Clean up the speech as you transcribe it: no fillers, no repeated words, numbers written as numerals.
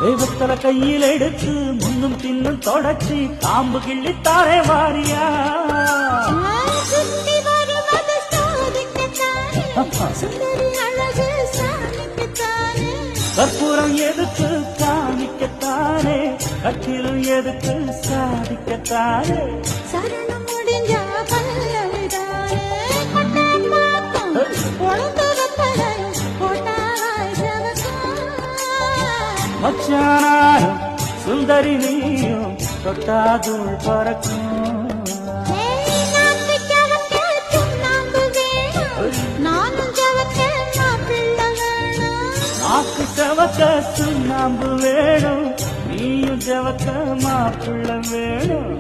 தெய்வத்தல கையில் எடுத்து முன்னும் பின்னும் தொடச்சி காம்பு கிள்ளித்தாரே வாரியா கற்பூரம் எதுக்கு காணிக்கத்தானே கட்டிலும் எதுக்கு சாதிக்கத்தானே சரணம் முடிஞ்ச பல்லவிதானே கொட்டான் மாத்தம் பொழுது வப்பலையும் கொட்டாய் மச்சானாரும் சுந்தரி நீயும் தொட்டாதுள் பறக்கும் நாக்கு செவக்க சுண்ணாம்பு வேணும் நீயும் செவக்க மாப்பிள்ள வேணும்